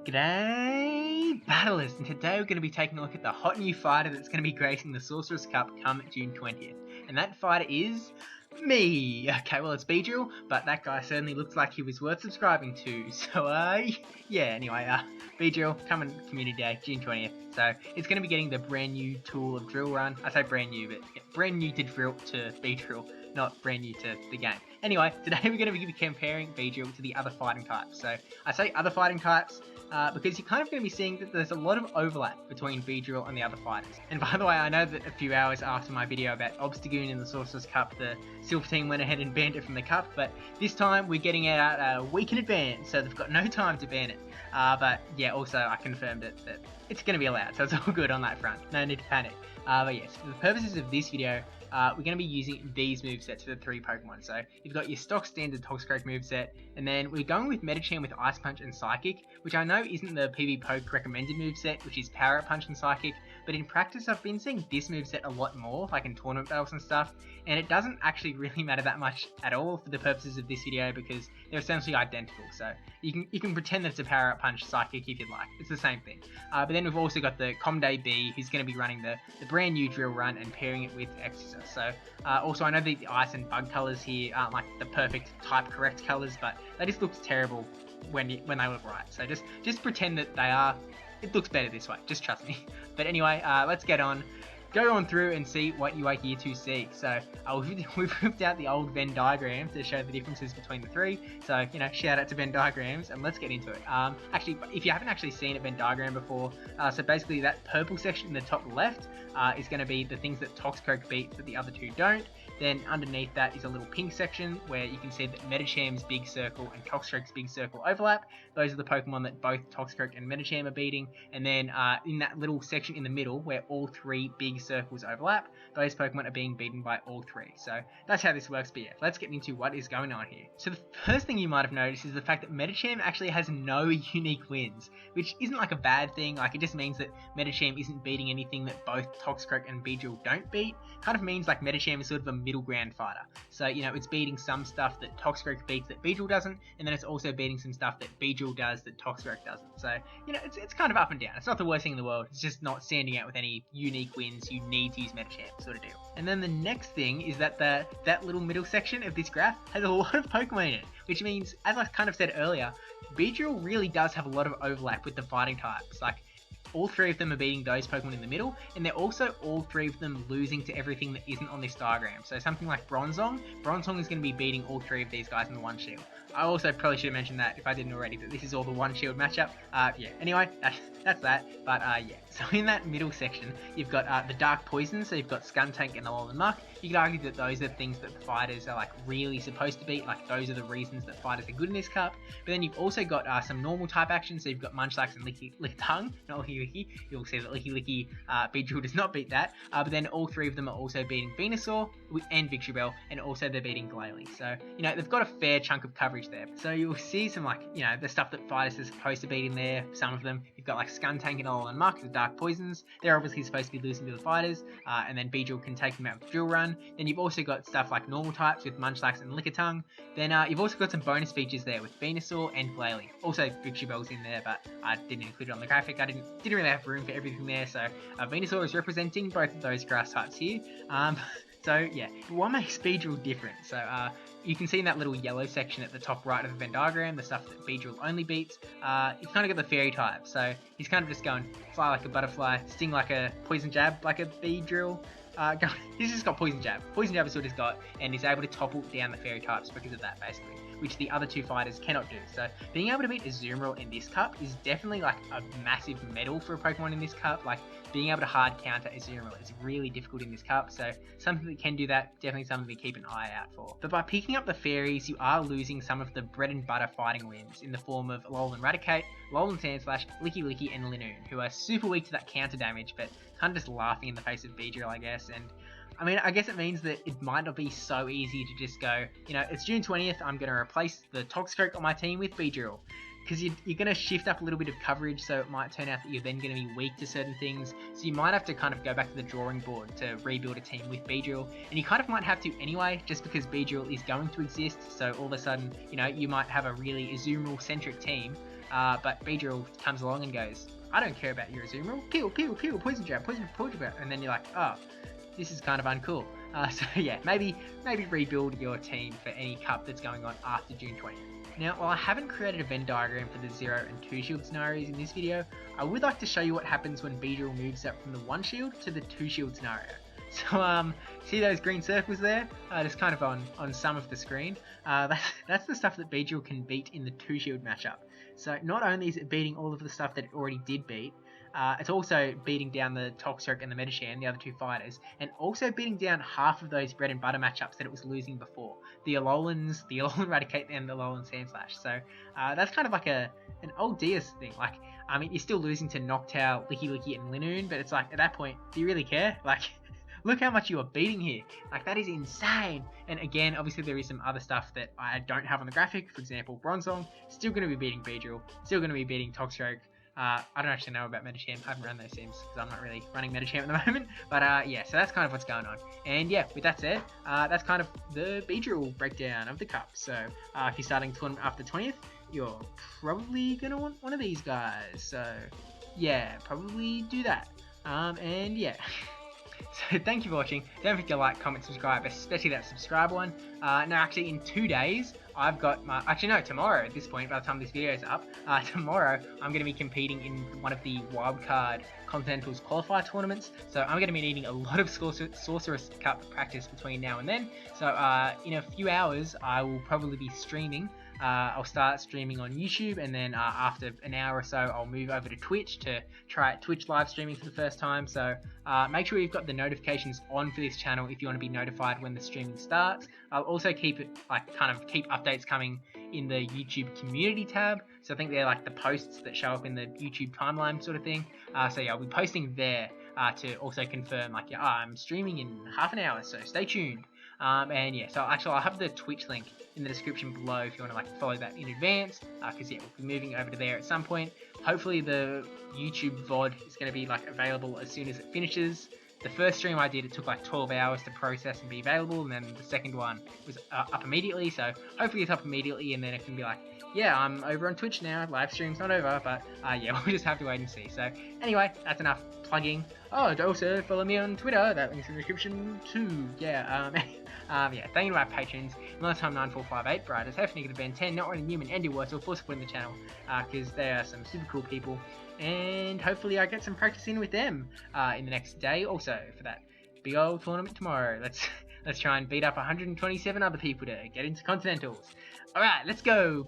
G'day battlers, and today we're going to be taking a look at the hot new fighter that's going to be gracing the Sorcerous Cup come June 20th. And that fighter is me! Okay, well it's BEEDRILL, but that guy certainly looks like he was worth subscribing to, so yeah, anyway, BEEDRILL coming Community Day, June 20th. So it's going to be getting the brand new tool of drill run. I say brand new, but yeah, brand new to BEEDRILL, not brand new to the game. Anyway, today we're going to be comparing BEEDRILL to the other fighting types. So I say other fighting types because you're kind of going to be seeing that there's a lot of overlap between BEEDRILL and the other fighters. And by the way, I know that a few hours after my video about Obstagoon in the Sorcerous Cup, the Silver team went ahead and banned it from the cup, but this time we're getting it out a week in advance, so they've got no time to ban it. But yeah, also I confirmed it that it's going to be allowed, so it's all good on that front. No need to panic. But yes, for the purposes of this video, we're going to be using these movesets for the three Pokemon. So you've got your stock standard Toxicroak moveset, and then we're going with Medicham with Ice Punch and Psychic, which I know isn't the PvP recommended moveset, which is Power Up Punch and Psychic, but in practice I've been seeing this moveset a lot more, like in tournament battles and stuff, and it doesn't actually really matter that much at all for the purposes of this video because they're essentially identical. So you can pretend that it's a Power Up Punch Psychic if you'd like, it's the same thing. But then we've also got the Comday B, who's going to be running the brand new drill run and pairing it with Exorcist. So also I know the ice and bug colours here aren't like the perfect type correct colours, but they just look terrible when they look right. So just pretend that they are. It looks better this way, just trust me. But anyway, let's go on through and see what you are here to see. So we've ripped out the old Venn diagram to show the differences between the three. So, you know, shout out to Venn diagrams and let's get into it. Actually, if you haven't actually seen a Venn diagram before, so basically that purple section in the top left is going to be the things that Toxicroak beats that the other two don't. Then underneath that is a little pink section where you can see that Medicham's big circle and Toxicroak's big circle overlap. Those are the Pokemon that both Toxicroak and Medicham are beating. And then in that little section in the middle where all three big circles overlap, those Pokemon are being beaten by all three. So that's how this works, but yeah, let's get into what is going on here. So the first thing you might have noticed is the fact that Medicham actually has no unique wins, which isn't like a bad thing. Like, it just means that Medicham isn't beating anything that both Toxicroak and BEEDRILL don't beat. Kind of means like Medicham is sort of a middle ground fighter. So, you know, it's beating some stuff that Toxicroak beats that BEEDRILL doesn't, and then it's also beating some stuff that BEEDRILL does that Toxicroak doesn't. So, you know, it's kind of up and down. It's not the worst thing in the world. It's just not standing out with any unique wins. You need to use Medicham, sort of deal. And then the next thing is that that little middle section of this graph has a lot of Pokemon in it, which means, as I kind of said earlier, BEEDRILL really does have a lot of overlap with the fighting types. Like, all three of them are beating those Pokemon in the middle, and they're also all three of them losing to everything that isn't on this diagram. So something like Bronzong is going to be beating all three of these guys in the one shield. I also probably should have mentioned that if I didn't already, that this is all the one shield matchup. Yeah, anyway, that's that, but yeah. So in that middle section, you've got the Dark Poison, so you've got Skuntank and Alolan Muck. You could argue that those are things that fighters are like really supposed to beat, like those are the reasons that fighters are good in this cup. But then you've also got some normal type actions, so you've got Munchlax and Lickitung, not Licky. You'll see that Licky BEEDRILL does not beat that, but then all three of them are also beating Venusaur and BEEDRILL, and also they're beating Glalie. So, you know, they've got a fair chunk of coverage there. So you'll see some, like, you know, the stuff that fighters are supposed to beat in there. Some of them, you've got like Skuntank and Alolan Muck, the Dark Poisons. They're obviously supposed to be losing to the fighters, and then BEEDRILL can take them out with Drill Run. Then you've also got stuff like normal types with Munchlax and Lickitung. Then you've also got some bonus features there with Venusaur and Glalie. Also BEEDRILL's in there, but I didn't include it on the graphic. I didn't really have room for everything there, so Venusaur is representing both of those grass types here. So yeah, what makes BEEDRILL different? So you can see in that little yellow section at the top right of the Venn diagram, the stuff that BEEDRILL only beats, you've kind of got the fairy type. So he's kind of just going fly like a butterfly, sting like a poison jab like a BEEDRILL. He's just got Poison Jab. Poison Jab is what he's got, and he's able to topple down the fairy types because of that, basically, which the other two fighters cannot do. So being able to beat Azumarill in this cup is definitely like a massive medal for a Pokemon in this cup. Like, being able to hard counter Azumarill is really difficult in this cup, so something that can do that, definitely something to keep an eye out for. But by picking up the fairies, you are losing some of the bread and butter fighting wins in the form of Alolan Raticate, Alolan Sandslash, Licky and Linoone, who are super weak to that counter damage, but kind of just laughing in the face of BEEDRILL, I guess. And I mean, I guess it means that it might not be so easy to just go, you know, it's June 20th, I'm going to replace the Toxicroak on my team with BEEDRILL. Because you're going to shift up a little bit of coverage, so it might turn out that you're then going to be weak to certain things. So you might have to kind of go back to the drawing board to rebuild a team with BEEDRILL. And you kind of might have to anyway, just because BEEDRILL is going to exist. So all of a sudden, you know, you might have a really Azumarill-centric team. but BEEDRILL comes along and goes, I don't care about your Azumarill, peel, poison jab, and then you're like, oh, this is kind of uncool. So yeah, maybe rebuild your team for any cup that's going on after June 20th. Now, while I haven't created a Venn diagram for the 0 and 2 shield scenarios in this video, I would like to show you what happens when BEEDRILL moves up from the 1 shield to the 2 shield scenario. So, see those green circles there? Just kind of on some of the screen. That's the stuff that BEEDRILL can beat in the 2 shield matchup. So not only is it beating all of the stuff that it already did beat, it's also beating down the Toxric and the Medicham, the other 2 fighters, and also beating down half of those bread and butter matchups that it was losing before. The Alolans, the Alolan Raticate, and the Alolan Sandslash. So that's kind of like an old DS thing. Like, I mean, you're still losing to Noctowl, Licky, and Linoon, but it's like, at that point, do you really care? Like, look how much you are beating here. Like, that is insane. And again, obviously there is some other stuff that I don't have on the graphic. For example, Bronzong, still going to be beating BEEDRILL, still going to be beating Toxric. I don't actually know about Medicham. I haven't run those sims because I'm not really running Medicham at the moment. But yeah, so that's kind of what's going on. And yeah, with that said, that's kind of the BEEDRILL breakdown of the cup. So if you're starting tournament after the 20th, you're probably going to want one of these guys. So yeah, probably do that. And yeah. So thank you for watching. Don't forget to like, comment, subscribe, especially that subscribe one. No, actually in 2 days, I've got my, actually no, tomorrow at this point, by the time this video is up, tomorrow I'm going to be competing in one of the Wildcard Continentals qualifier tournaments. So I'm going to be needing a lot of Sorcerous Cup practice between now and then. So in a few hours, I will probably be streaming. I'll start streaming on YouTube, and then after an hour or so I'll move over to Twitch to try Twitch live streaming for the first time. So make sure you've got the notifications on for this channel if you want to be notified when the streaming starts. I'll also keep it keep updates coming in the YouTube community tab. So I think they're like the posts that show up in the YouTube timeline sort of thing. So yeah, I'll be posting there to also confirm like, yeah, I'm streaming in half an hour, so stay tuned. And yeah, so actually I'll have the Twitch link in the description below if you want to like follow that in advance, because yeah, we'll be moving over to there at some point. Hopefully the YouTube VOD is going to be like available as soon as it finishes. The first stream I did, it took like 12 hours to process and be available, and then the second one was up immediately, so hopefully it's up immediately, and then it can be like, yeah, I'm over on Twitch now, live stream's not over, but yeah, we'll just have to wait and see. So anyway, that's enough plugging. Oh, also follow me on Twitter, that link's in the description too. Yeah, yeah, thank you to my patrons, Time9458, brajSF, -Ben10, NotRandyN3wman and Yahwertle for supporting the channel, because they are some super cool people, and hopefully I get some practice in with them in the next day also for that big old tournament tomorrow. Let's try and beat up 127 other people to get into Continentals. Alright, let's go!